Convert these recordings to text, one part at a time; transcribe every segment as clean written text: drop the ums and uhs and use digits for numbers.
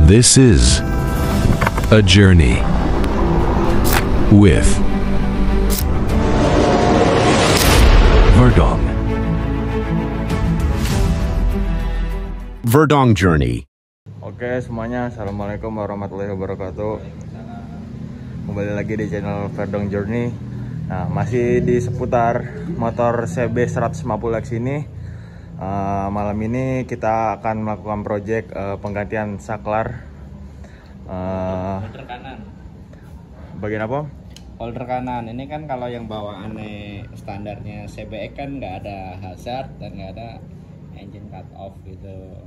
This is a journey with Verdong. Verdong Journey. Oke semuanya, assalamualaikum warahmatullahi wabarakatuh. Kembali lagi di channel Verdong Journey. Nah, masih di seputar motor CB 150X ini. Malam ini kita akan melakukan project penggantian saklar. Holder kanan. Bagian apa? Holder kanan. Ini kan kalau yang bawaannya standarnya CBX kan nggak ada hazard dan nggak ada engine cut off gitu.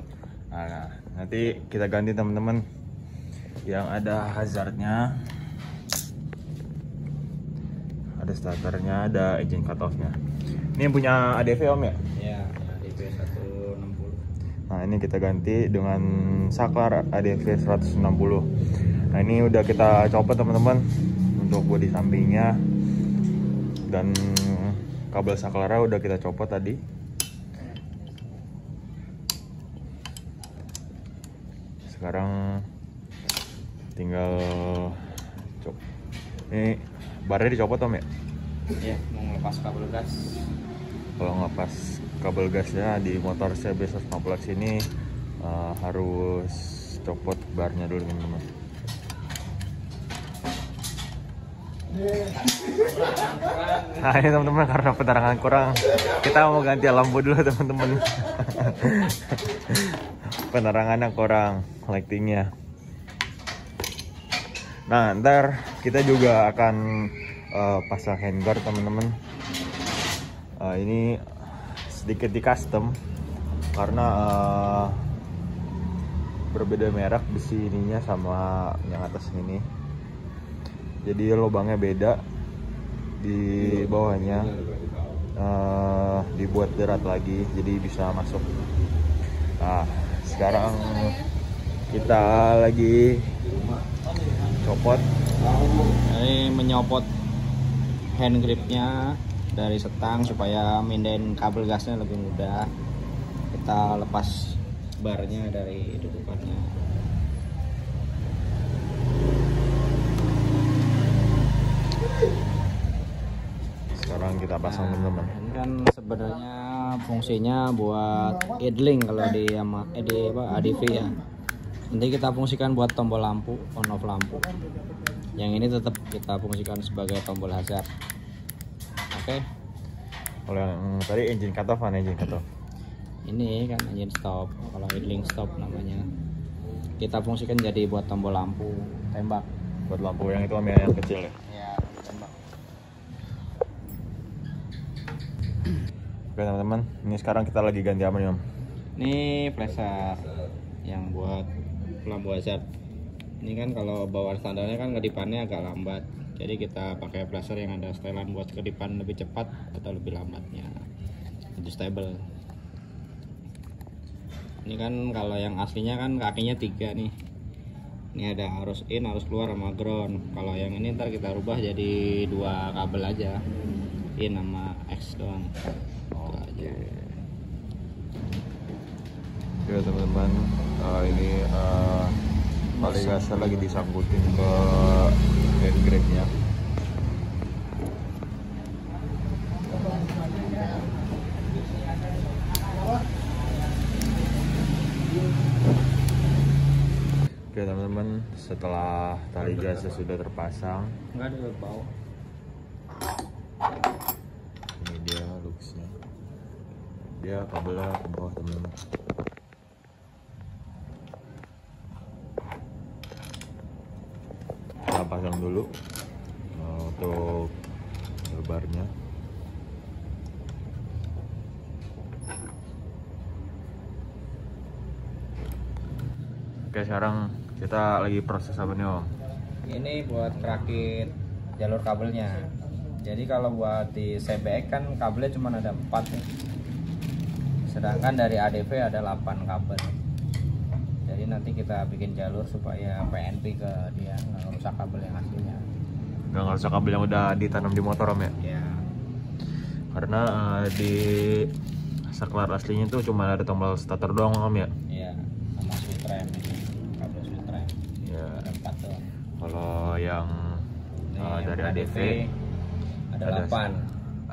Nah, nanti kita ganti teman-teman yang ada hazardnya, ada starternya, ada engine cut offnya. Ini yang punya ADV om ya? Ya, ADV 160. Nah ini kita ganti dengan saklar ADV 160. Nah ini udah kita copot teman-teman untuk bodi sampingnya, dan kabel saklarnya udah kita copot tadi. Sekarang tinggal ini barnya dicopot om ya? Ya, mau ngelepas kabel gas. Kalau ngelepas kabel gasnya di motor CB 150X ini harus copot barnya dulu teman-teman. Nah ini teman-teman, karena penerangan kurang, kita mau ganti lampu dulu teman-teman. Penerangannya kurang, lightingnya. Nah ntar kita juga akan pasang handguard teman-teman. Ini sedikit di custom karena berbeda merek besi ininya sama yang atas ini, jadi lubangnya beda. Di bawahnya dibuat derat lagi jadi bisa masuk. Nah sekarang kita lagi copot. Ini menyopot hand gripnya dari setang supaya mindahin kabel gasnya lebih mudah. Kita lepas barnya dari dudukannya. Sekarang kita pasang teman-teman. Ini kan sebenarnya fungsinya buat idling kalau di ADV ya. Nanti kita fungsikan buat tombol lampu, on off lampu. Yang ini tetap kita fungsikan sebagai tombol hazard. Oke. Kalau yang tadi engine cut off, mana engine cut off? Ini kan engine stop, kalau idling stop namanya. Kita fungsikan jadi buat tombol lampu tembak. Buat lampu yang itu yang kecil ya? Ya, tembak. Oke teman-teman, ini sekarang kita lagi ganti apa nih om? Ini flasher yang buat lampu hazard. Ini kan kalau bawaan standarnya kan kedipannya agak lambat. Jadi kita pakai flasher yang ada setelan buat kedipan lebih cepat atau lebih lambatnya. Itu stable. Ini kan kalau yang aslinya kan kakinya 3 nih. Ini ada arus in, arus keluar sama ground. Kalau yang ini ntar kita rubah jadi 2 kabel aja. In sama X doang. Oke. Ya teman-teman, ini tali gasnya lagi disangkutin ke hand gripnya. Oke teman-teman, setelah tali gasnya sudah terpasang, Enggak ada bau. ini dia looksnya. Dia kabelnya ke bawah teman-teman. Kita pasang dulu untuk barnya. Oke sekarang kita lagi proses apa nih om? Ini buat rakit jalur kabelnya. Jadi kalau buat di CBX kan kabelnya cuma ada 4 nih. Sedangkan dari ADV ada 8 kabel. Jadi nanti kita bikin jalur supaya PNP ke dia, nggak rusak kabel yang aslinya. Nggak rusak kabel yang udah ditanam di motor om ya? Ya. Karena di saklar aslinya tuh cuma ada tombol starter doang om ya? Iya, sama switch rem ini, kabel switch rem. Ada 4 doang. Kalau yang Ini dari yang ADV ada 8.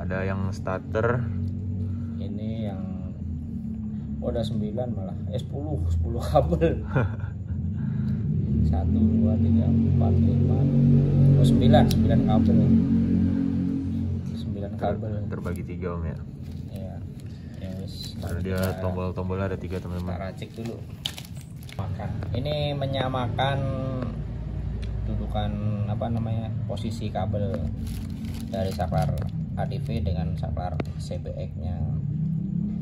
Ada yang starter. Ini yang ada 9 malah. 10 kabel. 1 2 3 4 5 9 kabel. 9 kabel. Terbagi 3 Om ya. Iya. Ya wis. Karena dia tombol-tombolnya ada 3 teman-teman. Kita racik dulu. Makan. Ini menyamakan dudukan posisi kabel dari saklar ADV dengan saklar CBX-nya.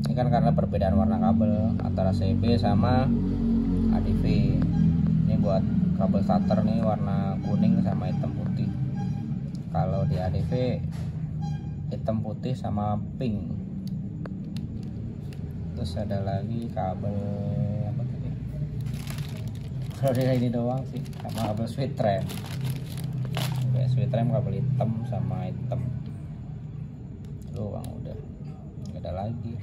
Ini kan karena perbedaan warna kabel antara CB sama ADV. Ini buat kabel starter nih warna kuning sama hitam putih. Kalau di ADV hitam putih sama pink. Terus ada lagi kabel apa tadi? Kalau dia ini doang sih, sama kabel switch rem. Switch rem kabel hitam sama hitam. Doang udah. Nggak ada lagi.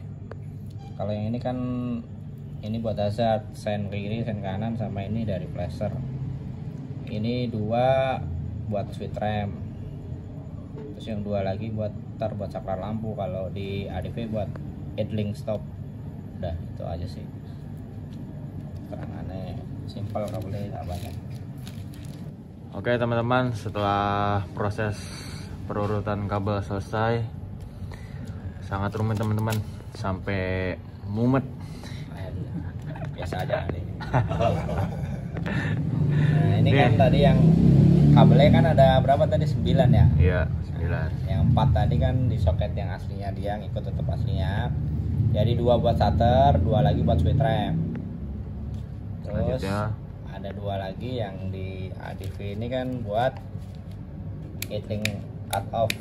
Kalau yang ini kan ini buat hazard, sen kiri, sen kanan, sama ini dari flasher. Ini 2 buat switch rem. Terus yang 2 lagi buat saklar lampu. Kalau di ADV buat idling stop. Udah itu aja sih. Terangannya simpel, kabelnya tak banyak. Oke teman-teman, setelah proses perurutan kabel selesai, sangat rumit teman-teman, sampai mumet. Biasa aja kali. Nah ini kan tadi yang kabelnya kan ada berapa tadi, 9 ya? Iya 9. Yang 4 tadi kan di soket yang aslinya, dia ngikut tetap aslinya. Jadi 2 buat starter, 2 lagi buat switch rem. Terus ada 2 lagi yang di ADV ini kan buat idling cut off.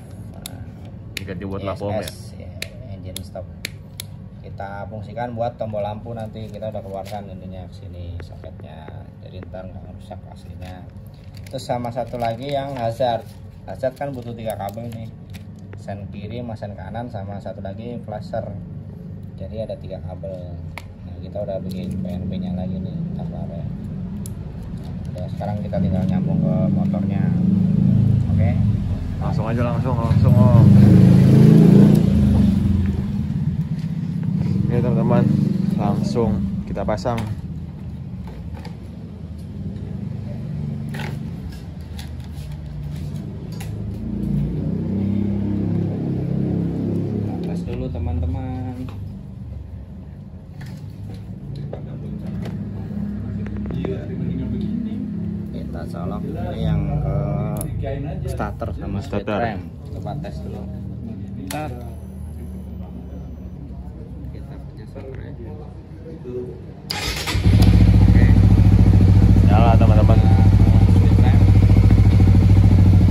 Diganti buat lampu ya? Engine stop. Kita fungsikan buat tombol lampu, nanti kita udah keluarkan ininya ke sini soketnya, jadi ntar nggak rusak aslinya. Terus sama satu lagi yang hazard kan butuh 3 kabel nih, sen kiri sama sen kanan, sama satu lagi flasher, jadi ada 3 kabel. Nah kita udah bikin PNP nya lagi nih kabelnya. Nah, sekarang kita tinggal nyambung ke motornya. Oke, langsung aja langsung Om. Oke teman-teman, langsung kita pasang. tes dulu teman-teman. Kita colok ini yang ke starter sama switch rem. Coba tes dulu. Bentar. Oke, Nyala teman-teman.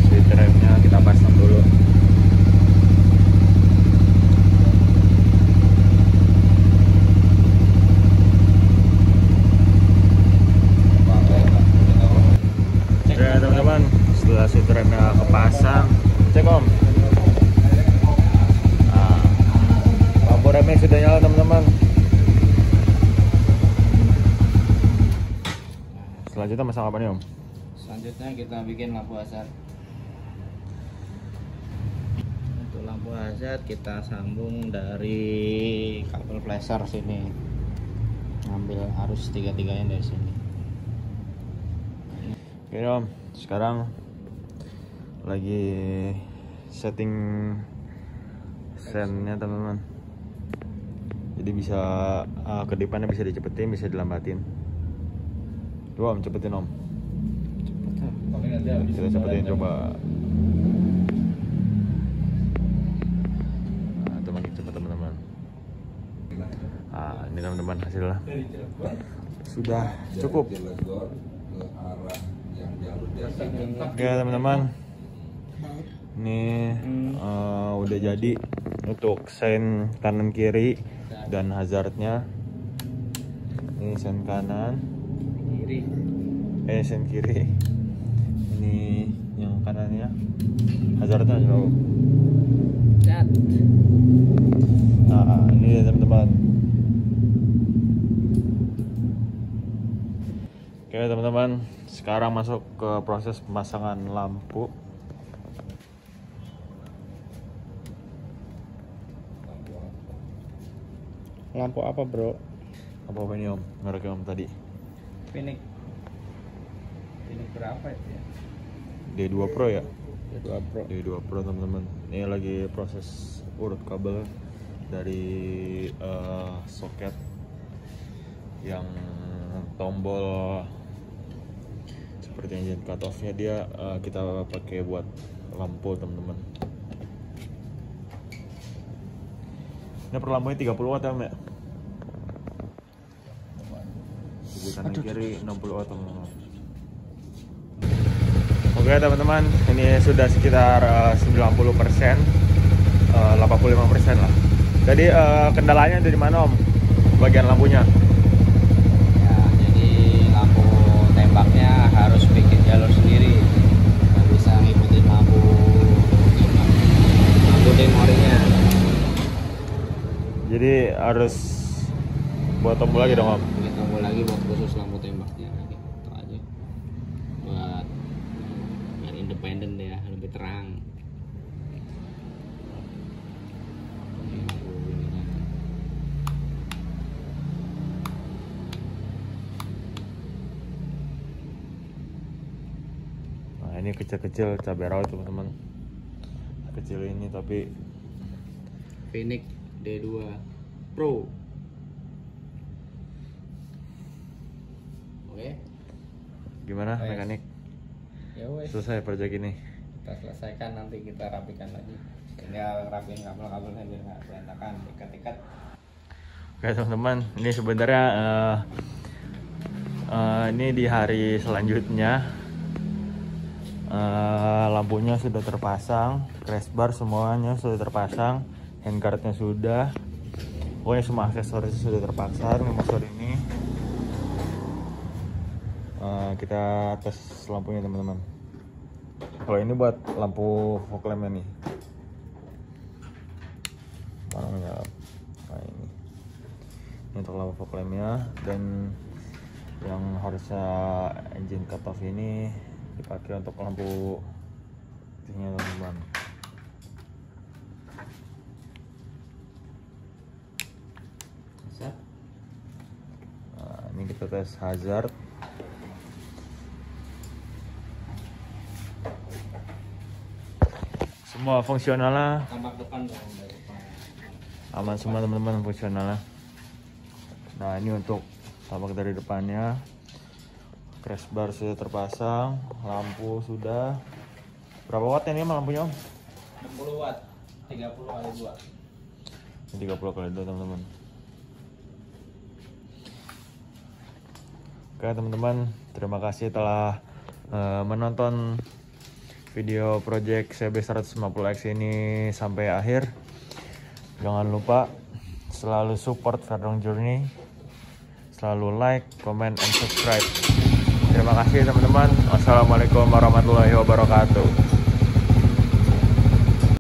Switch remnya kita pasang dulu. Oke teman-teman, setelah switch remnya kepasang, cek Om. Nah, lampu remnya sudah nyala teman-teman. Selanjutnya masang apa nih Om? Selanjutnya kita bikin lampu hazard. Untuk lampu hazard kita sambung dari kabel flasher sini, ngambil arus 3-3 dari sini. Oke Om, sekarang lagi setting sennya teman-teman. Jadi bisa ke depannya bisa dicepetin, bisa dilambatin. Coba Om, cepetin Om. Kita cepetin coba. Nah, itu makin cepet teman-teman. Nah, ini teman-teman hasilnya. Sudah cukup. Oke teman-teman, ini udah jadi untuk sen kanan kiri dan hazardnya. Ini sen kanan, sen kiri. Ini yang kanannya, hazardnya jauh. Nah ini ya teman-teman. Oke Oke teman-teman, sekarang masuk ke proses pemasangan lampu. Lampu apa bro? Apa ini om? Mereknya om tadi? Phoenix berapa itu ya? D2 Pro ya? D2 Pro. D2 Pro teman-teman. Ini lagi proses urut kabel dari soket yang tombol seperti engine cut off-nya dia kita pakai buat lampu teman-teman. Ini per lampunya 30 watt ya, Mbak? Sebelah kanan kiri 60 watt teman-teman. Oke teman-teman, ini sudah sekitar 90%, 85% lah. Jadi kendalanya dari mana om? Bagian lampunya? Ya, jadi lampu tembaknya harus bikin jalur sendiri, nggak bisa ngikutin lampu tembak, lampu demorinya. Jadi harus buat tombol lagi dong om? Bikin tombol lagi buat khusus lampu tembaknya, gitu aja. Buat yang independen deh ya, lebih terang. Nah ini kecil-kecil cabai rawit teman-teman. Kecil ini tapi Phoenix D2 Pro. Oke. gimana Wes. mekanik? Ya wes. Selesai proyek ini. Kita selesaikan, nanti kita rapikan lagi. Tinggal rapiin kabel-kabelnya biar nggak berantakan, ikat-ikat. Oke teman-teman, ini sebenarnya ini di hari selanjutnya lampunya sudah terpasang, crash bar semuanya sudah terpasang, handguardnya sudah, pokoknya semua aksesoris sudah terpasang. Motor ini kita tes lampunya teman-teman. Kalau ini buat lampu fog lampnya nih, mana menyala. Nah ini untuk lampu fog lampnya, dan yang harusnya engine cut off ini dipakai untuk lampu putihnya teman-teman. Nah, ini kita tes hazard. Semua fungsionalnya Tampak depan dong, dari depan. aman semua teman-teman, fungsionalnya. Nah ini untuk tampak dari depannya, crash bar sudah terpasang, lampu sudah. Berapa watt ini lampunya om? 60 watt, 30 kali 2. Ini 30 kali 2 teman-teman. Oke teman-teman, terima kasih telah menonton video project CB150X ini sampai akhir. Jangan lupa selalu support Verdong Journey, selalu like, comment, and subscribe. Terima kasih teman-teman. Wassalamualaikum warahmatullahi wabarakatuh.